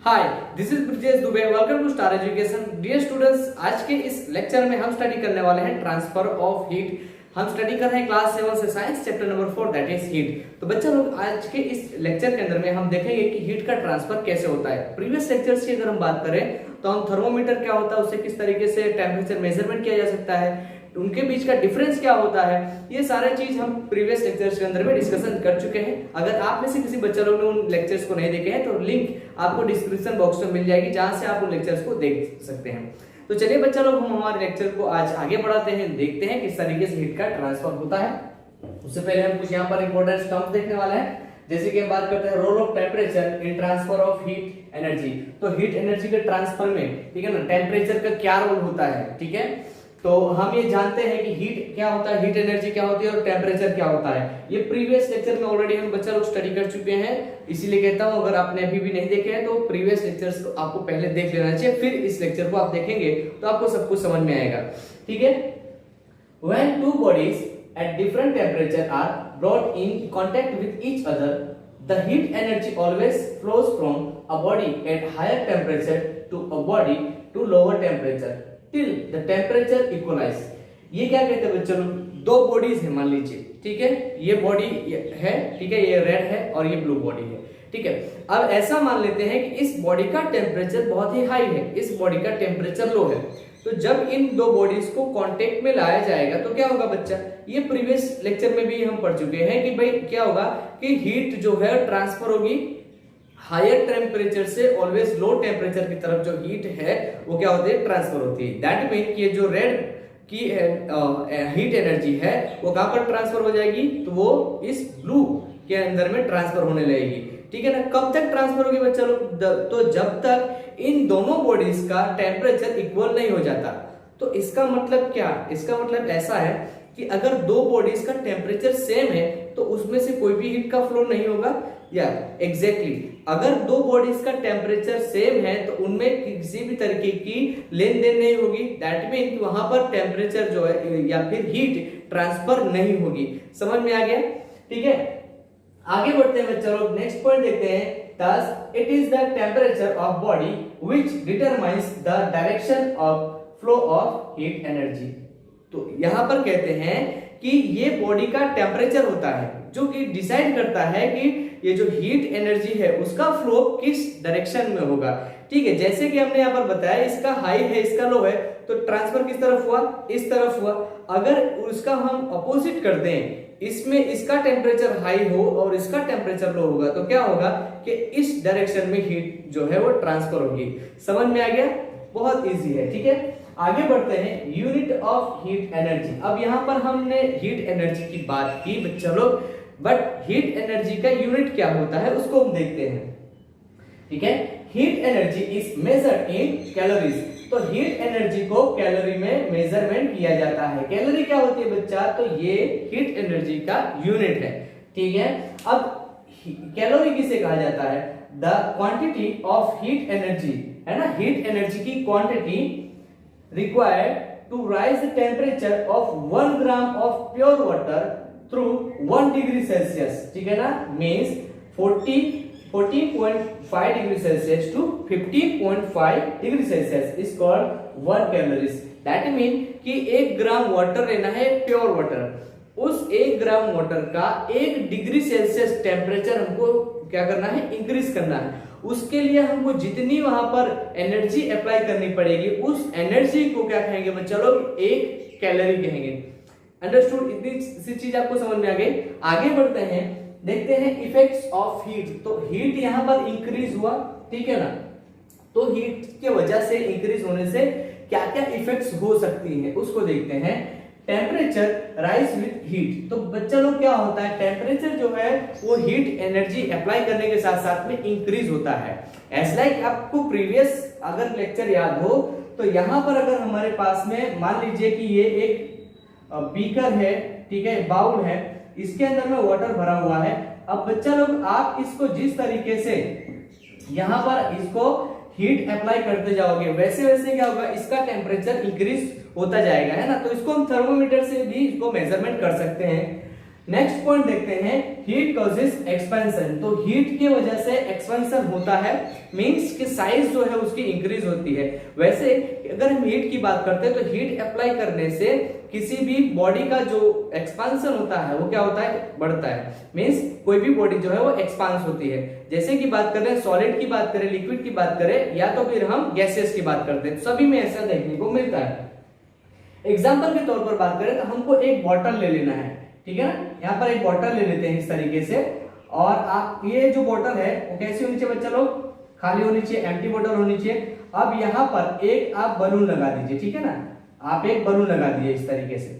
Hi, this is Brijesh Dubey. Welcome to star education. Dear students, आज के इस लेक्चर में हम स्टडी करने वाले हैं ट्रांसफर ऑफ हीट। हम स्टडी कर रहे हैं क्लास 7 से science chapter number 4 that is heat. तो बच्चा लोग, आज के इस लेक्चर के अंदर में हम देखेंगे कि हीट का ट्रांसफर कैसे होता है। प्रीवियस लेक्चर्स की अगर हम बात करें तो हम थर्मोमीटर क्या होता है, उससे किस तरीके से टेम्परेचर मेजरमेंट किया जा सकता है, उनके बीच का डिफरेंस क्या होता है, ये सारे चीज हम प्रीवियस लेक्चर्स के अंदर में डिस्कशन कर चुके हैं। अगर आप में से किसी बच्चा लोग ने उन लेक्चर्स को नहीं देखे हैं तो लिंक आपको डिस्क्रिप्शन बॉक्स में मिल जाएगी, जहां से आप उन लेक्चर्स को देख सकते हैं। तो चलिए बच्चा लोग, हम हमारे लेक्चर को आज आगे बढ़ाते हैं, देखते हैं किस तरीके से हीट का ट्रांसफर होता है। उससे पहले हम कुछ यहाँ पर इंपॉर्टेंट टर्म्स देखने वाले हैं, जैसे कि हम बात करते हैं role of temperature in transfer of heat energy. तो हीट एनर्जी के ट्रांसफर में, ठीक है ना, टेम्परेचर का क्या रोल होता है, ठीक है। तो हम ये जानते हैं कि हीट क्या होता है, हीट एनर्जी क्या होती है और टेम्परेचर क्या होता है। ये प्रीवियस लेक्चर में ऑलरेडी हम बच्चा लोग स्टडी कर चुके हैं, इसीलिए कहता हूं अगर आपने अभी भी नहीं देखे हैं तो प्रीवियस लेक्चर्स को आपको पहले देख लेना चाहिए, फिर इस लेक्चर को आप देखेंगे तो आपको सब कुछ समझ में आएगा, ठीक है। When two bodies at different temperature are brought in contact with each other, the heat energy always flows from a body at higher temperature to a body to lower temperature till the temperature equalize। ये क्या कहते हैं बच्चों, दो bodies है मान लीजिए, ठीक है। ये बॉडी है, ठीक है, ये रेड है और ये ब्लू बॉडी है, ठीक है। अब ऐसा मान लेते हैं कि इस बॉडी का टेम्परेचर बहुत ही हाई है, इस बॉडी का टेम्परेचर लो है। तो जब इन दो बॉडीज को कांटेक्ट में लाया जाएगा तो क्या होगा बच्चा, ये प्रीवियस लेक्चर में भी हम पढ़ चुके हैं कि भाई क्या होगा कि हीट जो है ट्रांसफर होगी हायर टेम्परेचर से ऑलवेज लो टेम्परेचर की तरफ। जो हीट है वो क्या होती है, ट्रांसफर होती है। दैट मीन कि जो रेड की हीट एनर्जी है वो कहां पर ट्रांसफर हो जाएगी, तो वो इस ब्लू के अंदर में ट्रांसफर होने लगेगी, ठीक है ना। कब तक ट्रांसफर होगी बच्चा लोग, तो जब तक इन दोनों बॉडीज का टेम्परेचर इक्वल नहीं हो जाता। तो इसका मतलब क्या, इसका मतलब ऐसा है कि अगर दो बॉडीज का टेम्परेचर सेम है तो उसमें से कोई भी हीट का फ्लो नहीं होगा, या एग्जैक्टली अगर दो बॉडीज का टेम्परेचर सेम है तो उनमें किसी भी तरीके की लेन देन नहीं होगी। दैट मीन कि वहां पर टेम्परेचर जो है या फिर हीट ट्रांसफर नहीं होगी। समझ में आ गया, ठीक है। आगे बढ़ते हैं बच्चों लोग, नेक्स्ट पॉइंट देखते हैं। Thus, it is the temperature of body which determines the direction of flow of heat energy। तो यहां पर कहते हैं कि ये बॉडी का टेम्परेचर होता है जो कि डिसाइड करता है कि ये जो हीट एनर्जी है उसका फ्लो किस डायरेक्शन में होगा, ठीक है। जैसे कि हमने यहाँ पर बताया, इसका हाई है इसका लो है, तो ट्रांसफर किस तरफ हुआ, इस तरफ हुआ। अगर उसका हम अपोजिट कर दें, इसमें इसका टेम्परेचर हाई हो और इसका टेम्परेचर लो होगा, तो क्या होगा कि इस डायरेक्शन में हीट जो है वो ट्रांसफर होगी। समझ में आ गया, बहुत इजी है, ठीक है। आगे बढ़ते हैं, यूनिट ऑफ हीट एनर्जी। अब यहाँ पर हमने हीट एनर्जी की बात की बच्चा लोग, बट हीट एनर्जी का यूनिट क्या होता है उसको हम देखते हैं, ठीक है। Heat energy is measured in calories. तो हीट एनर्जी को कैलोरी में मेजरमेंट किया जाता है। कैलोरी क्या होती है बच्चा, तो ये हीट एनर्जी का यूनिट है, ठीक है। अब कैलोरी किसे कहा जाता है, the quantity of heat energy, है ना, हीट एनर्जी की quantity required to rise the temperature of 1 gram of pure water through 1 degree Celsius, ठीक है ना, means 14.5 degree Celsius to 15.5 degree Celsius is called 1 calories। That mean कि 1 gram water लेना है, pure water, उस 1 gram water का 1 degree Celsius temperature हमको क्या करना है, इंक्रीज करना है। उसके लिए हमको जितनी वहां पर एनर्जी अप्लाई करनी पड़ेगी, उस एनर्जी को क्या कहेंगे बच्चा लोग, 1 कैलोरी कहेंगे। अंडरस्टूड, इतनी सी चीज आपको समझ में आ गई। आगे बढ़ते हैं, देखते हैं इफेक्ट्स ऑफ हीट। तो हीट यहां पर इंक्रीज हुआ, ठीक है ना, तो हीट के वजह से इंक्रीज होने से क्या क्या इफेक्ट्स हो सकती है उसको देखते हैं। Temperature rise with heat. तो बच्चा लोग क्या होता है, टेम्परेचर जो है वो हीट एनर्जी अप्लाई करने के साथ साथ में इंक्रीज होता है। एज लाइक आपको प्रीवियस अगर लेक्चर याद हो तो यहां पर अगर हमारे पास में मान लीजिए कि ये एक बीकर है, ठीक है, बाउल है, इसके अंदर में वाटर भरा हुआ है। अब बच्चा लोग आप इसको जिस तरीके से यहां पर इसको हीट अप्लाई करते जाओगे वैसे वैसे क्या होगा, इसका टेम्परेचर इंक्रीज होता जाएगा, है ना। तो इसको हम थर्मोमीटर से भी इसको मेजरमेंट कर सकते हैं। नेक्स्ट पॉइंट देखते हैं, हीट कॉजेस एक्सपेंशन। तो हीट की वजह से एक्सपेंशन होता है, मींस कि साइज जो है उसकी इंक्रीज होती है। वैसे अगर हम हीट की बात करते हैं तो हीट अप्लाई करने से किसी भी बॉडी का जो एक्सपेंशन होता है वो क्या होता है, बढ़ता है। मींस कोई भी बॉडी जो है वो एक्सपांस होती है। जैसे कि बात करें सॉलिड की बात करें, लिक्विड की बात करें, या तो फिर हम गैसेस की बात करते हैं, सभी में ऐसा देखने को मिलता है। एग्जाम्पल के तौर पर बात करें तो हमको एक बॉटल ले लेना है, ठीक है ना। यहाँ पर एक बॉटल ले लेते हैं इस तरीके से, और आप ये जो बॉटल है वो कैसी होनी चाहिए बच्चा लोग, खाली होनी चाहिए, एम्प्टी बॉटल होनी चाहिए। अब यहाँ पर एक आप बलून लगा दीजिए, ठीक है ना, आप एक बलून लगा दीजिए इस तरीके से।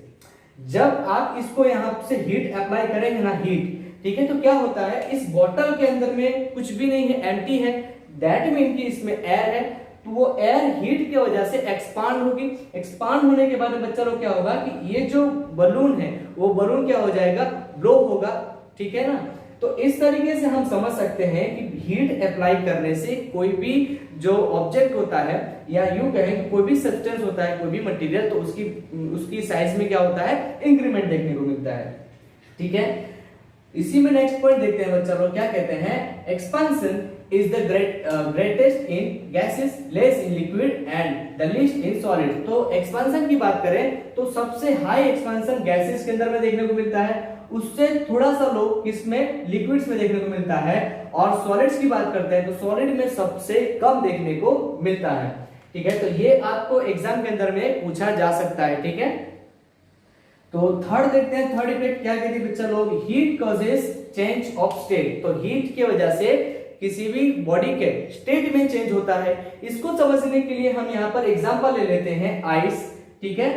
जब आप इसको यहाँ से हीट अप्लाई करेंगे ना, हीट, ठीक है, तो क्या होता है, इस बॉटल के अंदर में कुछ भी नहीं है, एम्प्टी है, दैट मीन कि इसमें एयर है। तो वो एयर हीट की वजह से एक्सपांड होगी। एक्सपांड होने के बाद बच्चा लोग क्या होगा कि ये जो बलून है वो बलून क्या हो जाएगा, ब्लो होगा, ठीक है ना। तो इस तरीके से हम समझ सकते हैं कि हीट अप्लाई करने से कोई भी जो ऑब्जेक्ट होता है, या यूं कहें कि कोई भी सब्सटेंस होता है, कोई भी मटेरियल, तो उसकी साइज में क्या होता है, इंक्रीमेंट देखने को मिलता है, ठीक है। इसी में नेक्स्ट पॉइंट देखते हैं बच्चा लोग, क्या कहते हैं, expansion is the greatest in gases, less in liquid and the least in solid. तो एक्सपेंशन की बात करें तो सबसे हाई एक्सपेंशन गैसेस के अंदर में देखने को मिलता है, उससे थोड़ा सा लो किसमें, लिक्विड्स में देखने को मिलता है। और सॉलिड्स की बात करते हैं तो सॉलिड में सबसे कम देखने को मिलता है, ठीक है। तो ये आपको एग्जाम के अंदर में पूछा जा सकता है, ठीक है। तो थर्ड देखते हैं, थर्ड इफेक्ट क्या कहती है बच्चा लोग, heat causes change of state. तो हीट की वजह से किसी भी बॉडी के स्टेट में चेंज होता है। इसको समझने के लिए हम यहाँ पर एग्जांपल ले लेते हैं, आइस, ठीक है।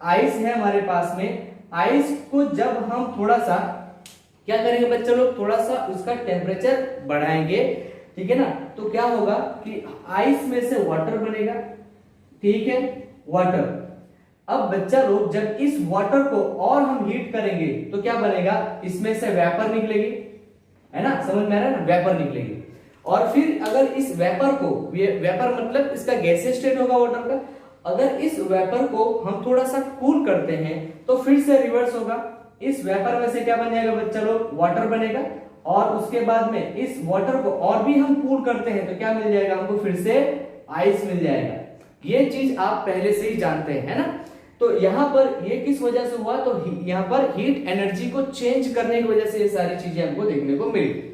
आइस है हमारे पास में, आइस को जब हम थोड़ा सा क्या करेंगे बच्चा लोग, थोड़ा सा उसका टेम्परेचर बढ़ाएंगे, ठीक है ना, तो क्या होगा कि आइस में से वाटर बनेगा, ठीक है, वाटर। अब बच्चा लोग जब इस वाटर को और हम हीट करेंगे तो क्या बनेगा, इसमें से वेपर निकलेगी, है ना, समझ में आ रहा है ना, वेपर निकलेगी। और फिर अगर इस वेपर को, वेपर मतलब इसका गैसीय स्टेट होगा वाटर का, अगर इस वेपर को हम थोड़ा सा कूल करते हैं तो फिर से रिवर्स होगा, इस वेपर में से क्या बन जाएगा बच्चा लोग, वाटर बनेगा। और उसके बाद में इस वाटर को और भी हम कूल करते हैं तो क्या मिल जाएगा हमको, फिर से आइस मिल जाएगा। ये चीज आप पहले से ही जानते हैं, है ना। तो यहाँ पर ये किस वजह से हुआ, तो यहाँ पर हीट एनर्जी को चेंज करने की वजह से ये सारी चीजें हमको देखने को मिली।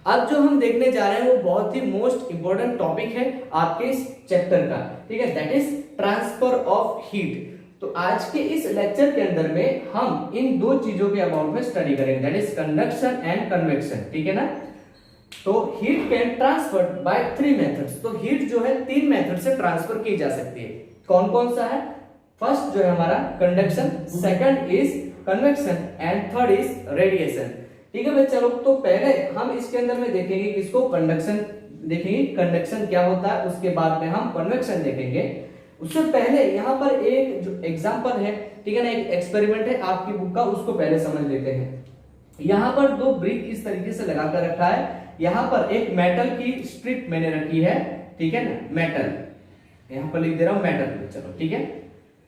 अब जो हम देखने जा रहे हैं वो बहुत ही मोस्ट इंपोर्टेंट टॉपिक है आपके इस चैप्टर का, ठीक है, that is transfer of heat. तो आज के इस लेक्चर के अंदर में हम इन दो चीजों के अबाउट में स्टडी करेंगे, that is conduction and convection, ठीक है ना। तो heat can transfer by 3 methods. तो हीट जो है 3 मेथड से ट्रांसफर की जा सकती है। कौन कौन सा है, फर्स्ट जो है हमारा conduction, second is convection and third is radiation, ठीक है बच्चा लोग। तो पहले हम इसके अंदर में देखेंगे किसको, कंडक्शन देखेंगे, कंडक्शन क्या होता है, उसके बाद में हम कन्वेक्शन देखेंगे। उससे पहले यहाँ पर एक जो एग्जांपल है, ठीक है ना, एक एक्सपेरिमेंट है आपकी बुक का, उसको पहले समझ लेते हैं। यहाँ पर 2 ब्रिक इस तरीके से लगा कर रखा है, यहाँ पर एक मेटल की स्ट्रिप मैंने रखी है, ठीक है ना, मेटल, यहाँ पर लिख दे रहा हूं मेटल, चलो ठीक है,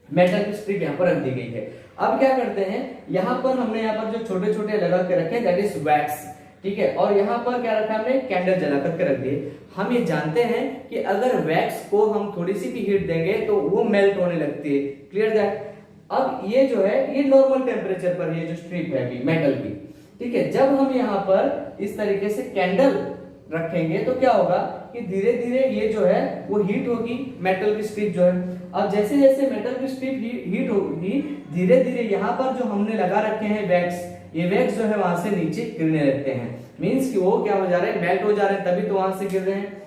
मेटल की स्ट्रिप यहाँ पर रख दी गई है। अब क्या करते हैं, यहाँ पर हमने यहाँ पर जो छोटे छोटे लगा के रखे दैट इज वैक्स, ठीक है, और यहाँ पर क्या रखा हमने, कैंडल जला करके रख दिए। हम ये जानते हैं कि अगर वैक्स को हम थोड़ी सी भी हीट देंगे तो वो मेल्ट होने लगती है, क्लियर दैट। अब ये जो है ये नॉर्मल टेम्परेचर पर ये जो स्ट्रिप है अभी मेटल की, ठीक है, जब हम यहाँ पर इस तरीके से कैंडल रखेंगे तो क्या होगा कि धीरे धीरे ये जो है वो हीट होगी, मेटल की स्ट्रिप जो है। अब जैसे जैसे मेटल की स्ट्रिप हीट होगी, धीरे धीरे यहाँ पर जो हमने लगा रखे हैं वैक्स, ये वैक्स जो है वहां से नीचे गिरने लगते हैं, मींस कि वो क्या हो जा रहे हैं, मेल्ट हो जा रहे हैं, तभी तो वहां से गिर रहे हैं,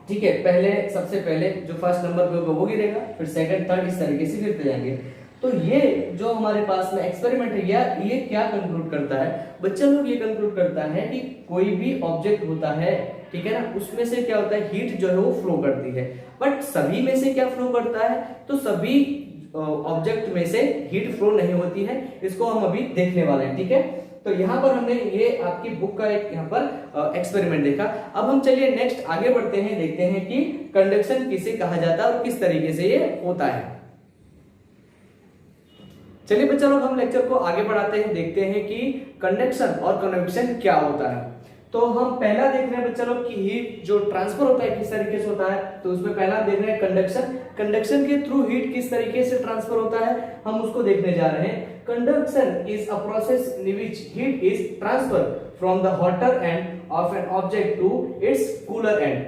ठीक है। पहले सबसे पहले जो फर्स्ट नंबर पे होगा वो गिरेगा, फिर सेकंड थर्ड इस तरीके से गिरते जाएंगे। तो ये जो हमारे पास में एक्सपेरिमेंट है ये क्या कंक्लूड करता है बच्चा लोग, ये कंक्लूड करता है कि कोई भी ऑब्जेक्ट होता है, ठीक है ना, उसमें से क्या होता है, हीट जो है वो फ्लो करती है। बट सभी में से क्या फ्लो करता है, तो सभी ऑब्जेक्ट में से हीट फ्लो नहीं होती है, इसको हम अभी देखने वाले हैं, ठीक है। तो यहाँ पर हमने ये आपकी बुक का एक यहाँ पर एक्सपेरिमेंट देखा। अब हम चलिए नेक्स्ट आगे बढ़ते हैं, देखते हैं कि कंडक्शन किसे कहा जाता है और किस तरीके से ये होता है। चलिए बच्चा लोग हम लेक्चर को आगे बढ़ाते हैं, देखते हैं कि कंडक्शन और कन्वेक्शन क्या होता है। तो हम पहला देख रहे हैं बच्चा लोग कि हीट जो ट्रांसफर होता है किस तरीके से होता है। तो उसमें पहला देख रहे हैं कंडक्शन, कंडक्शन के थ्रू हीट किस तरीके से ट्रांसफर होता है हम उसको देखने जा रहे हैं। Conduction is a process in which heat is transfer from the hotter end of an object to its cooler end.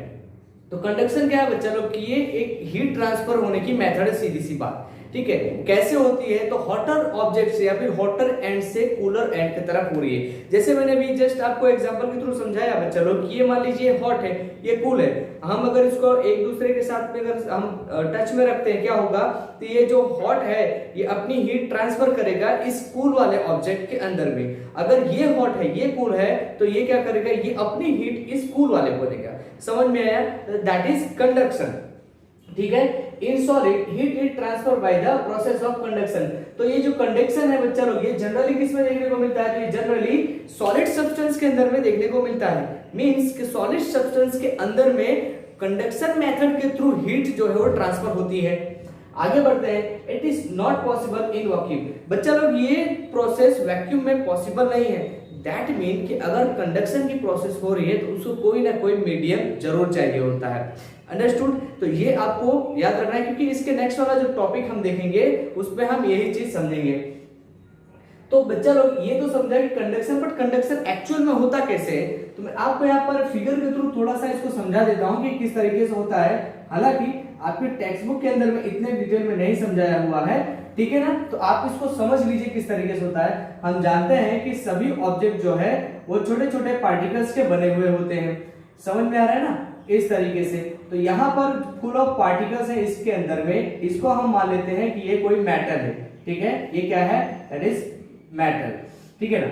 तो कंडक्शन क्या है बच्चा लोग कि ये एक हीट ट्रांसफर होने की मेथड है, सीधी सी बात, ठीक है। कैसे होती है, तो हॉटर ऑब्जेक्ट से या फिर हॉटर एंड से कूलर एंड की तरफ हो रही है। जैसे मैंने अभी जस्ट आपको एग्जांपल के थ्रू समझाया बच्चा लोग कि ये मान लीजिए हॉट है, ये कूल है। हम अगर इसको एक दूसरे के साथ में अगर हम टच में रखते हैं क्या होगा, तो ये जो हॉट है ये अपनी हीट ट्रांसफर करेगा इस कूल वाले ऑब्जेक्ट के अंदर में। अगर ये हॉट है ये कूल है तो ये क्या करेगा, ये अपनी हीट इस कूल वाले को देगा। समझ में आया, दैट इज कंडक्शन, ठीक है। In solid heat is transfer by the process of conduction. तो ये जो कंडक्शन है बच्चा लोग ये जनरली किसमें देखने को मिलता है, तो ये जनरली सॉलिड सब्सटेंस के अंदर में देखने को मिलता है। मींस कि सॉलिड सब्सटेंस के अंदर में कंडक्शन मेथड के थ्रू हीट जो है वो ट्रांसफर होती है। आगे बढ़ते हैं, it is not possible in vacuum. बच्चा लोग ये प्रोसेस वैक्यूम में पॉसिबल नहीं है। दैट मीन कि अगर कंडक्शन की प्रोसेस हो रही है तो उसको कोई ना कोई मीडियम जरूर चाहिए होता है। अंडरस्टूड, तो ये आपको याद रखना है क्योंकि इसके नेक्स्ट वाला जो टॉपिक हम देखेंगे उसमें हम यही चीज समझेंगे। तो बच्चा लोग ये तो समझा कि कंडक्शन, बट कंडक्शन एक्चुअल में होता कैसे है। तो मैं आपको यहाँ पर फिगर के थ्रू थोड़ा सा इसको समझा देता हूँ कि किस तरीके से होता है। हालांकि आपके टेक्स्ट बुक के अंदर में इतने डिटेल में नहीं समझाया हुआ है, ठीक है ना। तो आप इसको समझ लीजिए किस तरीके से होता है। हम जानते हैं कि सभी ऑब्जेक्ट जो है वो छोटे छोटे पार्टिकल्स के बने हुए होते हैं। समझ में आ रहा है ना, इस तरीके से। तो यहाँ पर फुल ऑफ पार्टिकल्स है इसके अंदर में, इसको हम मान लेते हैं कि ये कोई मेटल है, ठीक है। ये क्या है, दैट इज मेटल, ठीक है ना।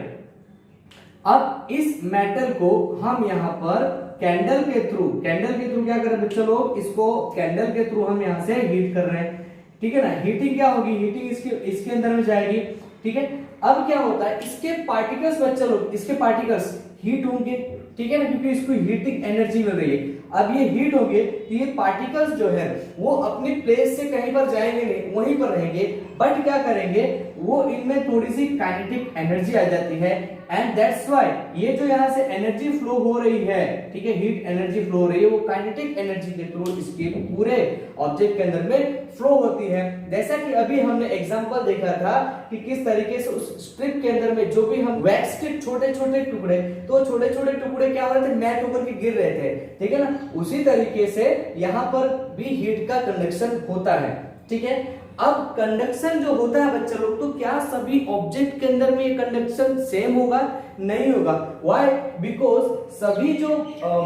अब इस मेटल को हम यहाँ पर कैंडल के थ्रू क्या कर रहे हैं बच्चों लोग, इसको कैंडल के थ्रू हम यहाँ से हीट कर रहे हैं, ठीक है ना। हीटिंग क्या होगी, हीटिंग इसके अंदर में जाएगी, ठीक है। अब क्या होता है, इसके पार्टिकल्स बच्चों लोग, इसके पार्टिकल्स हीट होंगे, ठीक है ना, क्योंकि इसको हीटिंग एनर्जी मिल रही है। अब ये हीट होंगे तो ये पार्टिकल्स जो है वो अपनी प्लेस से कहीं पर जाएंगे नहीं, वहीं पर रहेंगे। बट क्या करेंगे, वो इनमें थोड़ी सी काइनेटिक एनर्जी आ जाती है एंड दैट्स व्हाई ये जो यहाँ से एनर्जी फ्लो हो रही है, ठीक है, हीट एनर्जी फ्लो हो रही है, वो काइनेटिक एनर्जी के थ्रू इसके पूरे ऑब्जेक्ट के अंदर में फ्लो होती है। जैसा कि अभी हमने एग्जांपल देखा था कि किस तरीके से उस स्ट्रिप के अंदर में जो भी हम वैक्स के छोटे छोटे टुकड़े, तो छोटे छोटे टुकड़े क्या हो रहे थे, मैट होकर के गिर रहे थे, ठीक है ना। उसी तरीके से यहाँ पर भी हीट का कंडक्शन होता है, ठीक है। अब कंडक्शन जो होता है बच्चा लोग, तो क्या सभी ऑब्जेक्ट के अंदर में ये कंडक्शन सेम होगा, नहीं होगा। व्हाई, बिकॉज सभी जो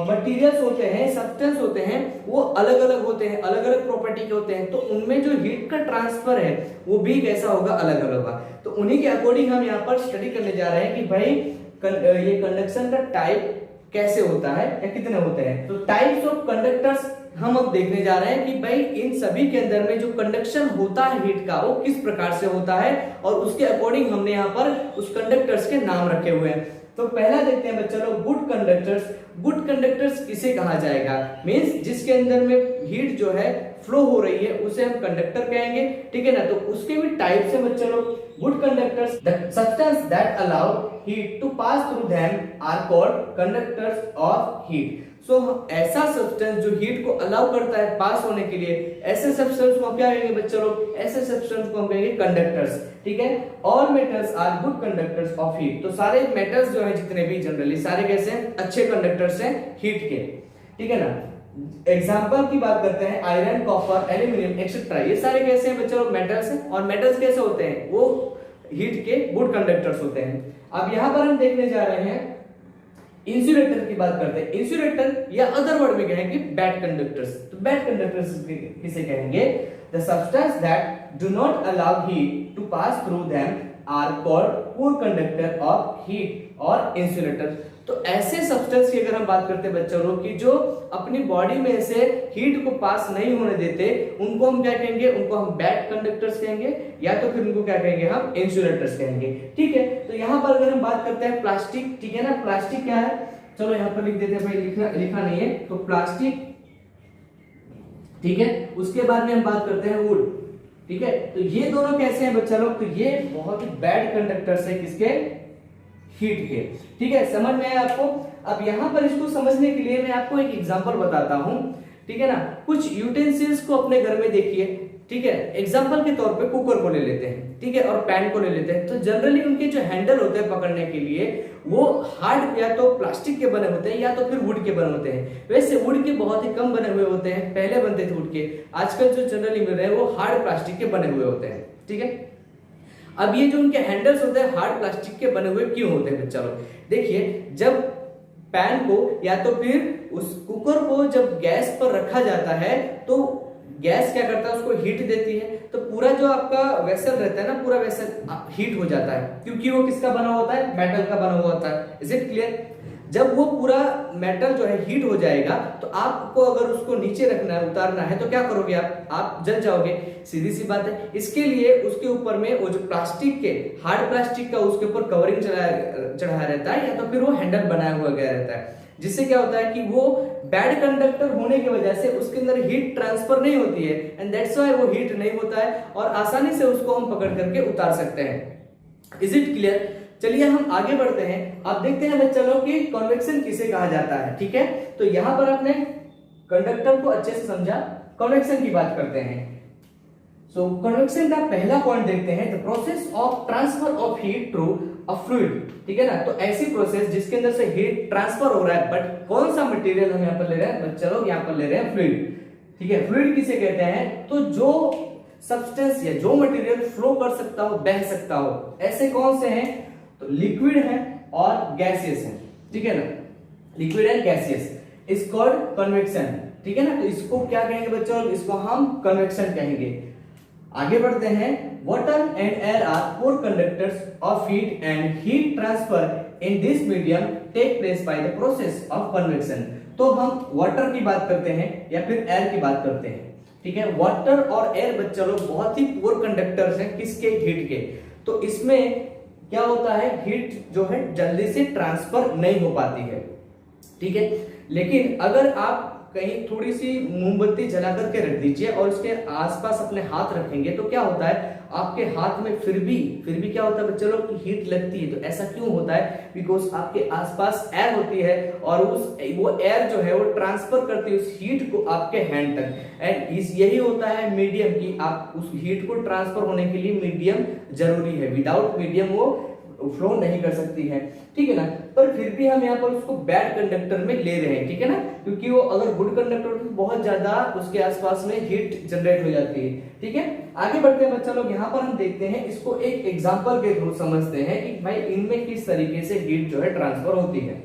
मटेरियल्स होते हैं, सब्सटेंस होते हैं, वो अलग अलग होते हैं, अलग अलग प्रॉपर्टी के होते हैं। तो उनमें जो हीट का ट्रांसफर है वो भी कैसा होगा, अलग अलग होगा। तो उन्हीं के अकॉर्डिंग हम यहाँ पर स्टडी करने जा रहे हैं कि भाई ये कंडक्शन का टाइप कैसे होता है या कितने होते हैं। तो टाइप्स ऑफ कंडक्टर्स हम अब देखने जा रहे हैं कि भाई इन सभी के अंदर में जो कंडक्शन होता है हीट का वो किस प्रकार से होता है, और उसके अकॉर्डिंग हमने यहाँ पर उस कंडक्टर्स के नाम रखे हुए हैं। तो पहला देखते हैं बच्चा लोग, गुड कंडक्टर्स। गुड कंडक्टर्स किसे कहा जाएगा, मींस जिसके अंदर में हीट जो है फ्लो हो रही है उसे हम कंडक्टर कहेंगे, ठीक है ना। तो उसके भी टाइप्स है बच्चा लोग। Good conductors, the substance that allow heat to pass through them are called conductors of heat. So ऐसा सब्सटेंस जो हीट को अलाउ करता है पास होने के लिए, ऐसे सब्सटेंस को हम क्या कहेंगे बच्चा लोग, ऐसे सब्सटेंस को हम कहेंगे कंडक्टर्स, ठीक है। All metals are good conductors of heat. तो सारे मेटल्स जो है जितने भी जनरली सारे कैसे हैं, अच्छे कंडक्टर्स हैं हीट के, ठीक है ना। एग्जाम्पल की बात करते हैं, आयरन, कॉपर, एल्यूमिनियम एक्सेट्रा, ये सारे कैसे हैं बच्चों लोग, मेटल्स हैं। और मेटल्स कैसे होते हैं, वो हीट के गुड कंडक्टर्स होते हैं। अब यहां पर हम देखने जा रहे हैं इंसुलेटर की बात करते हैं। इंसुलेटर या अदर वर्ड में कहेंगे बैड कंडक्टर्स। तो बैड कंडक्टर्स किसे कहेंगे, the substance that do not allow heat to pass through them are called poor conductor of heat और इंसुलेटर। तो ऐसे सब्सटेंस की अगर हम बात करते हैं बच्चों लोग की जो अपनी बॉडी में से हीट को पास नहीं होने देते, उनको हम क्या कहेंगे, उनको हम बैड कंडक्टर्स कहेंगे, या तो फिर उनको क्या कहेंगे, हम इंसुलेटर्स कहेंगे, ठीक है। तो यहाँ पर अगर हम बात करते हैं प्लास्टिक, ठीक है ना। प्लास्टिक क्या है, चलो यहाँ पर लिख देते हैं भाई, लिखा नहीं है तो प्लास्टिक, ठीक है। उसके बाद में हम बात करते हैं वुड। ठीक है, तो ये दोनों कैसे हैं बच्चा लोग, तो ये बहुत ही बैड कंडक्टर्स है किसके, हीट के। ठीक है, समझ में आया आपको। अब यहां पर इसको समझने के लिए मैं आपको एक एग्जांपल बताता हूं, ठीक है ना। कुछ यूटेंसिल्स को अपने घर में देखिए, ठीक है, एग्जांपल के तौर पे कुकर को ले लेते हैं, ठीक है, और पैन को ले लेते हैं। तो जनरली उनके जो हैंडल होते हैं पकड़ने के लिए वो हार्ड या तो प्लास्टिक के बने होते हैं या तो फिर वुड के बने होते हैं। वैसे वुड के बहुत ही कम बने हुए होते हैं, पहले बनते थे वुड के, आजकल जो जनरली मिल रहे हैं वो हार्ड प्लास्टिक के बने हुए होते हैं। ठीक है, अब ये जो उनके हैंडल्स होते हैं हार्ड प्लास्टिक के बने हुए क्यों होते हैं? चलो देखिए, जब पैन को या तो फिर उस कुकर को जब गैस पर रखा जाता है तो गैस क्या करता है, उसको हीट देती है, तो पूरा जो आपका वेसल रहता है ना, पूरा वेसल हीट हो जाता है, क्योंकि वो किसका बना होता है, मेटल का बना हुआ होता है। Is it clear? जब वो पूरा मेटल जो है हीट हो जाएगा तो आपको अगर उसको नीचे रखना है, उतारना है, तो क्या करोगे आप जल जाओगे, सीधी सी बात है। इसके लिए उसके ऊपर में वो जो प्लास्टिक के, हार्ड प्लास्टिक का उसके ऊपर कवरिंग चढ़ाया रहता है या तो फिर वो हैंडल बनाया हुआ गया रहता है, जिससे क्या होता है कि वो बैड कंडक्टर होने की वजह से उसके अंदर हीट ट्रांसफर नहीं होती है, एंड दैट्स व्हाई वो हीट नहीं होता है और आसानी से उसको हम पकड़ करके उतार सकते हैं। Is it clear? चलिए हम आगे बढ़ते हैं। अब देखते हैं बच्चा लोग कि कन्वेक्शन किसे कहा जाता है। ठीक है, तो यहां पर आपने कंडक्टर को अच्छे से समझा, कन्वेक्शन की बात करते हैं। सो कन्वेक्शन का पहला पॉइंट देखते हैं, the process of transfer of heat through a fluid. ठीक है ना, तो ऐसी प्रोसेस जिसके अंदर से हीट ट्रांसफर हो रहा है, बट कौन सा मटेरियल हम यहाँ पर ले रहे हैं बच्चा लोग, यहाँ पर ले रहे हैं फ्लूइड। ठीक है, फ्लूइड किसे कहते हैं, तो जो सब्सटेंस या जो मटेरियल फ्लो कर सकता हो, बह सकता हो, ऐसे कौन से हैं, तो लिक्विड है और गैसियस है। ठीक है ना, liquid and gaseous is called convection. ठीक है ना, तो इसको क्या कहेंगे बच्चों, इसको हम कन्वेक्शन कहेंगे। आगे बढ़ते हैं, water and air are poor conductors of heat and heat transfer in this medium take place by the process of convection. तो हम वाटर की बात करते हैं या फिर एयर की बात करते हैं। ठीक है, वाटर और एयर बच्चा लोग बहुत ही पुअर कंडक्टर्स हैं किसके, हीट के। तो इसमें क्या होता है, हीट जो है जल्दी से ट्रांसफर नहीं हो पाती है। ठीक है, लेकिन अगर आप कहीं थोड़ी सी मोमबत्ती जला करके रख दीजिए और उसके आसपास अपने हाथ रखेंगे तो क्या होता है, आपके हाथ में फिर भी क्या होता है बच्चों लोग की हीट लगती है। तो ऐसा क्यों होता है, बिकॉज आपके आसपास एयर होती है और वो एयर जो है वो ट्रांसफर करती है उस हीट को आपके हैंड तक, एंड यही होता है मीडियम की, आप उस हीट को ट्रांसफर होने के लिए मीडियम जरूरी है, विदाउट मीडियम वो फ्लो नहीं कर सकती है। ठीक है ना, पर फिर भी हम यहाँ पर उसको बैड कंडक्टर में ले रहे हैं। ठीक है ना, क्योंकि वो अगर गुड कंडक्टर तो बहुत ज्यादा उसके आसपास में हीट जनरेट हो जाती है। ठीक है, आगे बढ़ते हैं बच्चा लोग, यहाँ पर हम देखते हैं, इसको एक एग्जांपल के थ्रू समझते हैं कि भाई इनमें किस तरीके से हीट जो है ट्रांसफर होती है।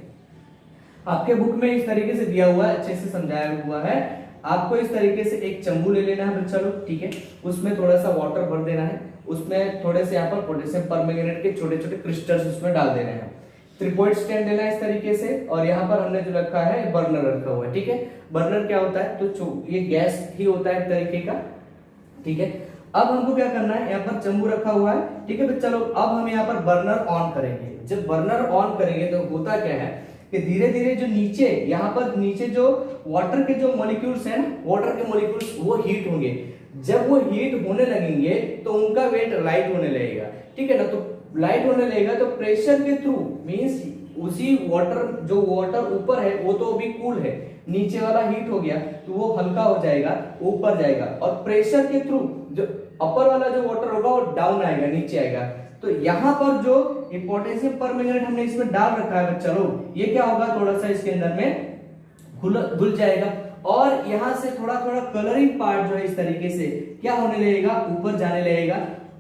आपके बुक में इस तरीके से दिया हुआ है, अच्छे से समझाया हुआ है। आपको इस तरीके से एक चम्बू ले लेना है बच्चा लोग, ठीक है, उसमें थोड़ा सा वाटर भर देना है, उसमें थोड़े से यहाँ पर पोटेशियम परमैंगनेट के छोटे छोटे क्रिस्टल्स उसमें डाल देने हैं। ट्रिपॉइड स्टैंड लेना है इस तरीके से, और यहाँ पर हमने जो रखा है बर्नर रखा हुआ है। ठीक है, बर्नर क्या होता है, तो ये गैस ही होता है एक तरीके का। ठीक है, अब हमको क्या करना है, यहाँ पर चम्बू रखा हुआ है। ठीक है बच्चा लोग, अब हम यहाँ पर बर्नर ऑन करेंगे। जब बर्नर ऑन करेंगे तो होता क्या है कि धीरे धीरे जो नीचे, यहाँ पर नीचे जो वाटर के जो मॉलिक्यूल्स हैं ना, वाटर के मॉलिक्यूल्स वो हीट होंगे। जब वो हीट होने लगेंगे तो उनका वेट लाइट होने लगेगा। ठीक है ना, तो लाइट होने लगेगा तो प्रेशर के थ्रू, मींस उसी वाटर, जो वाटर ऊपर है वो तो अभी कूल है, नीचे वाला हीट हो गया तो वो हल्का हो जाएगा, ऊपर जाएगा, और प्रेशर के थ्रू जो अपर वाला जो वाटर होगा वो डाउन आएगा, नीचे आएगा। तो यहाँ पर जो पोटेशियम परमैंगनेट हमने इसमें डाल रखा है बच्चा लोग, ये क्या होगा, थोड़ा सा इसके अंदर में घुल जाएगा, और यहाँ से थोड़ा थोड़ा कलरिंग पार्ट जो है इस तरीके से क्या होने लगेगा, ऊपर जाने लगेगा।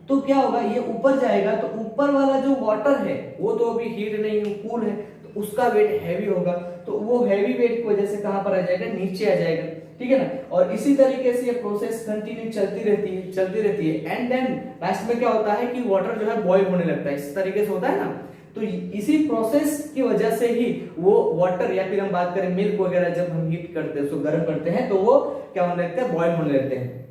तो क्या होगा, ये ऊपर जाएगा तो ऊपर वाला जो वाटर है वो तो अभी हीट नहीं है, कूल है, तो उसका वेट हैवी होगा, तो वो हैवी वेट की वजह से कहां पर आ जाएगा, नीचे आ जाएगा। ठीक है ना, और इसी तरीके से ये प्रोसेस कंटिन्यू चलती रहती है एंड देन लास्ट में क्या होता है कि वाटर जो है बॉयल होने लगता है, इस तरीके से होता है ना। तो इसी प्रोसेस की वजह से ही वो वाटर, या फिर हम बात करें मिल्क वगैरह, जब हम हीट करते हैं उसको गर्म करते हैं तो वो क्या होने लगता है, बॉयल होने लगते हैं।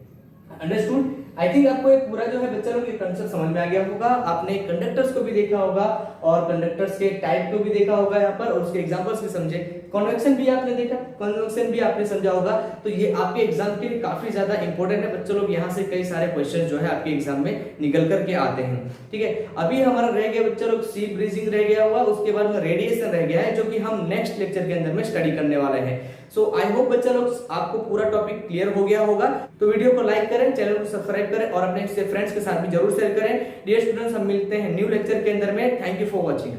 अंडरस्टूड? आई थिंक आपको एक पूरा जो है बच्चा लोग ये कंसेप्ट समझ में आ गया होगा। आपने कंडक्टर्स को भी देखा होगा और कंडक्टर्स के टाइप को भी देखा होगा यहाँ पर, और उसके एग्जांपल्स भी समझे। कन्वेक्शन भी आपने देखा, कन्वेक्शन भी आपने समझा होगा। तो ये आपके एग्जाम के लिए काफी ज्यादा इंपॉर्टेंट है बच्चों लोग, यहाँ से कई सारे क्वेश्चन जो है आपके एग्जाम में निकल करके आते हैं। ठीक है, अभी हमारा रह गया बच्चों लोग सी ब्रीजिंग रह गया हुआ, उसके बाद में रेडिएशन रह गया है, जो कि हम नेक्स्ट लेक्चर के अंदर में स्टडी करने वाले हैं। सो आई होप बच्चा लोग आपको पूरा टॉपिक क्लियर हो गया होगा। तो वीडियो को लाइक करें, चैनल को सब्सक्राइब करें और अपने फ्रेंड्स के साथ भी जरूर शेयर करें। डियर स्टूडेंट्स, हम मिलते हैं न्यू लेक्चर के अंदर में। Thank you for watching.